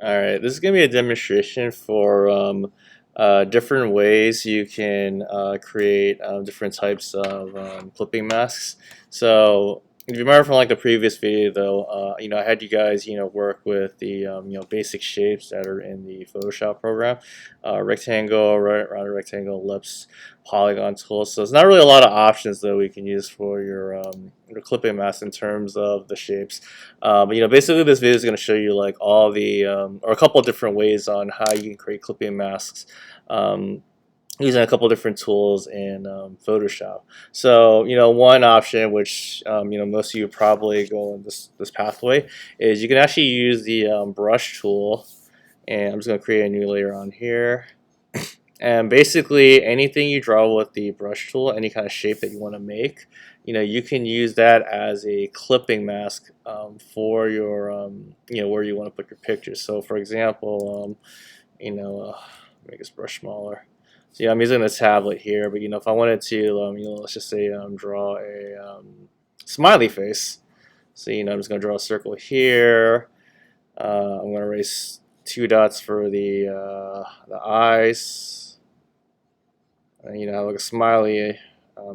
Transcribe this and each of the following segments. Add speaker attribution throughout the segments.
Speaker 1: All right, this is going to be a demonstration for different ways you can create different types of clipping masks. So, if you remember from like the previous video, though, I had you guys, work with the basic shapes that are in the Photoshop program, rectangle, right, round rectangle, ellipse, polygon tool. So, it's not really a lot of options that we can use for your clipping mask in terms of the shapes. But basically, this video is going to show you like all the or a couple of different ways on how you can create clipping masks um, using a couple of different tools in Photoshop. So one option, which most of you probably go in this pathway, is you can actually use the brush tool. And I'm just going to create a new layer on here. And basically, anything you draw with the brush tool, any kind of shape that you want to make, you can use that as a clipping mask for your, where you want to put your pictures. So, for example, make this brush smaller. So, I'm using the tablet here, but if I wanted to, let's just say draw a smiley face. So, I'm just going to draw a circle here. I'm going to erase 2 dots for the eyes. Like a smiley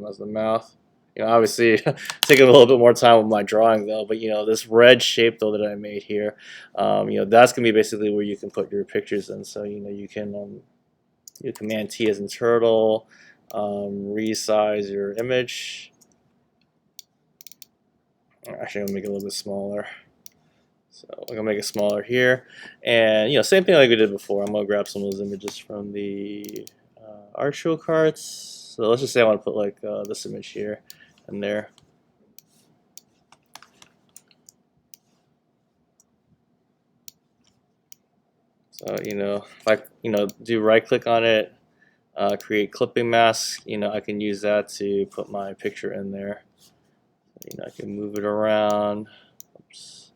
Speaker 1: as the mouth. Obviously taking a little bit more time with my drawing though, but this red shape though that I made here, that's gonna be basically where you can put your pictures in. So you can do Command T as in turtle, resize your image. Actually, I'm gonna make it a little bit smaller. So I'm gonna make it smaller here, and same thing like we did before. I'm gonna grab some of those images from the art show cards. So let's just say I want to put like this image here and there. So if I do right click on it, create clipping mask. I can use that to put my picture in there. I can move it around. Oops.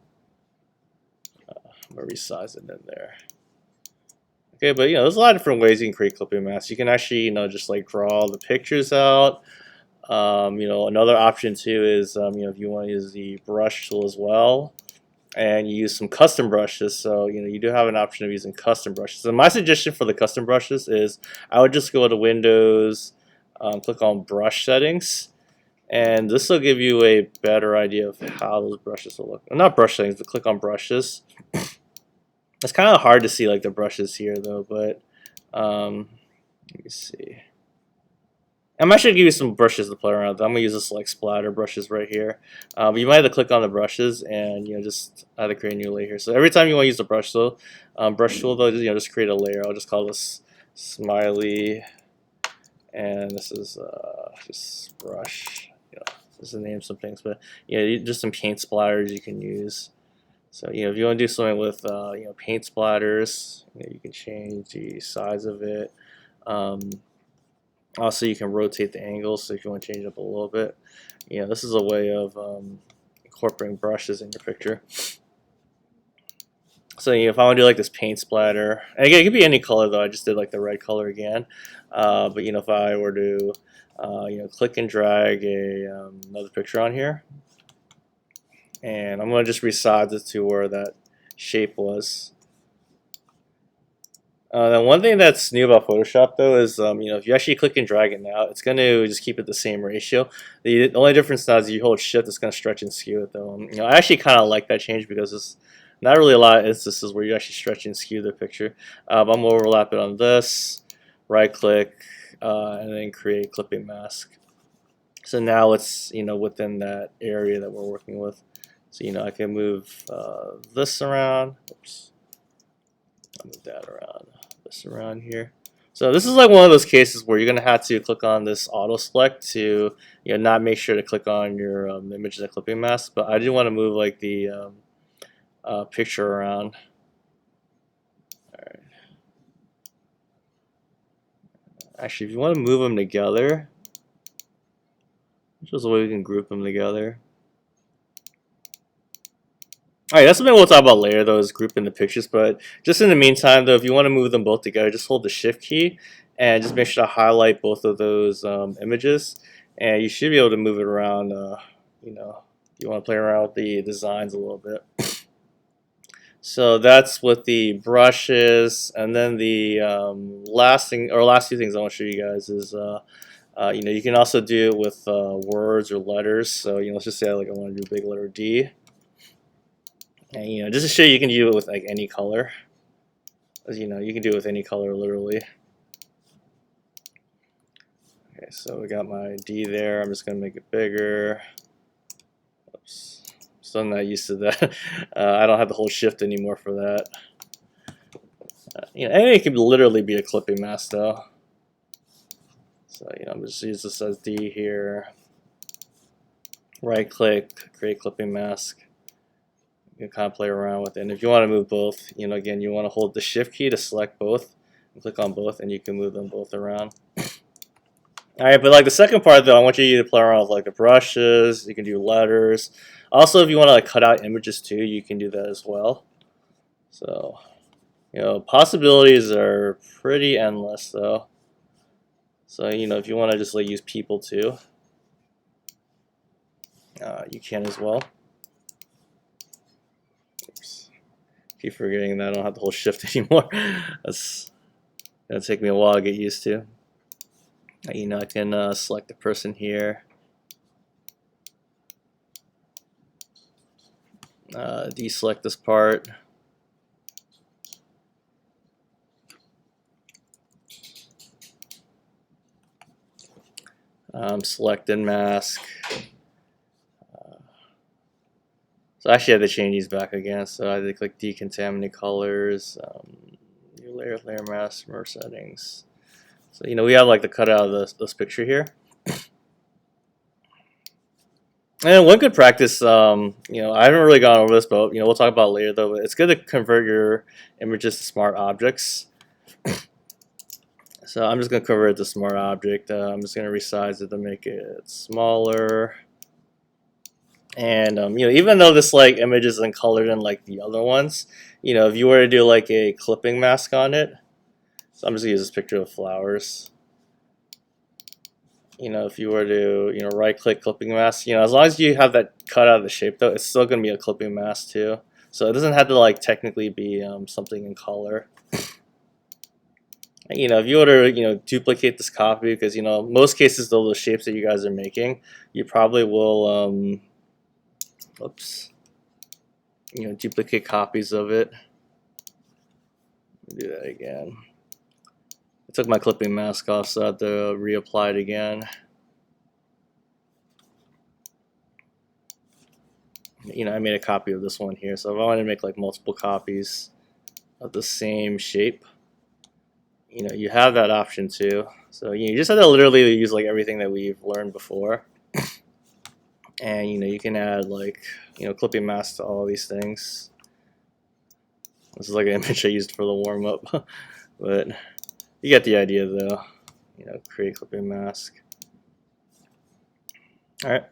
Speaker 1: I'm gonna resize it in there. Okay, but there's a lot of different ways you can create clipping masks. You can actually just like draw the pictures out. Another option too is if you want to use the brush tool as well, and you use some custom brushes. So you do have an option of using custom brushes. So my suggestion for the custom brushes is I would just go to Windows, click on Brush Settings, and this will give you a better idea of how those brushes will look. Not brush settings, but click on brushes. It's kind of hard to see like the brushes here though, but let me see. I'm actually gonna give you some brushes to play around with. I'm gonna use this like splatter brushes right here. But you might have to click on the brushes and just either create a new layer here. So every time you want to use the brush tool, just create a layer. I'll just call this smiley, and this is just brush. Just to name some things, but just some paint splatters you can use. So if you want to do something with paint splatters, you can change the size of it. Also, you can rotate the angles, so if you want to change it up a little bit. This is a way of incorporating brushes in your picture. So if I want to do like this paint splatter, and again, it could be any color though. I just did like the red color again. But if I were to click and drag another picture on here, and I'm going to just resize it to where that shape was. Then one thing that's new about Photoshop though is if you actually click and drag it now, it's going to just keep it the same ratio. The only difference now is you hold shift, it's going to stretch and skew it though. I actually kind of like that change because it's not really a lot of instances where you actually stretch and skew the picture. I'm going to overlap it on this, right click, and then create clipping mask. So now it's within that area that we're working with. So I can move this around. Oops. I'll move that around. This around here. So this is like one of those cases where you're gonna have to click on this auto select to not make sure to click on your image and clipping mask. But I do want to move like the picture around. All right. Actually, if you want to move them together, there's a way we can group them together. Alright, that's something we'll talk about later though, is grouping the pictures, but just in the meantime though, if you want to move them both together, just hold the shift key and just make sure to highlight both of those images, and you should be able to move it around. You want to play around with the designs a little bit. So that's with the brushes, and then the last two things I want to show you guys is you can also do it with words or letters. So let's just say like I want to do a big letter D, and just to show you, you can do it with like any color. As you can do it with any color literally. Okay, so we got my D there. I'm just gonna make it bigger. Oops. Still not used to that. I don't have to hold shift anymore for that. And it can literally be a clipping mask though. So I'm just use this as D here. Right click, create clipping mask. You can kind of play around with it. And if you want to move both, again, you want to hold the shift key to select both, and click on both, and you can move them both around. Alright, but like the second part though, I want you to play around with like the brushes. You can do letters. Also, if you want to like cut out images too, you can do that as well. So, possibilities are pretty endless though. So, if you want to just like use people too, you can as well. Oops. Keep forgetting that I don't have to hold shift anymore. That's gonna take me a while to get used to. I can select the person here. Deselect this part. Select and mask. So I actually had to change these back again. So I had to click decontaminate colors, new layer mask, merge settings. So we have like the cutout of this picture here. And one good practice, I haven't really gone over this, but we'll talk about it later though. But it's good to convert your images to smart objects. So I'm just going to convert it to smart object. I'm just going to resize it to make it smaller. And even though this like image isn't colored in like the other ones, if you were to do like a clipping mask on it, so I'm just gonna use this picture of flowers. If you were to right click clipping mask, as long as you have that cut out of the shape though, it's still gonna be a clipping mask too. So it doesn't have to like technically be something in color. If you were to duplicate this copy, because most cases though the shapes that you guys are making, you probably will oops. Duplicate copies of it. Do that again. I took my clipping mask off, so I have to reapply it again. I made a copy of this one here, so if I want to make like multiple copies of the same shape, you have that option too. So you just have to literally use like everything that we've learned before. And you can add like clipping masks to all these things. This is like an image I used for the warm-up. But you get the idea though. Create clipping mask. Alright.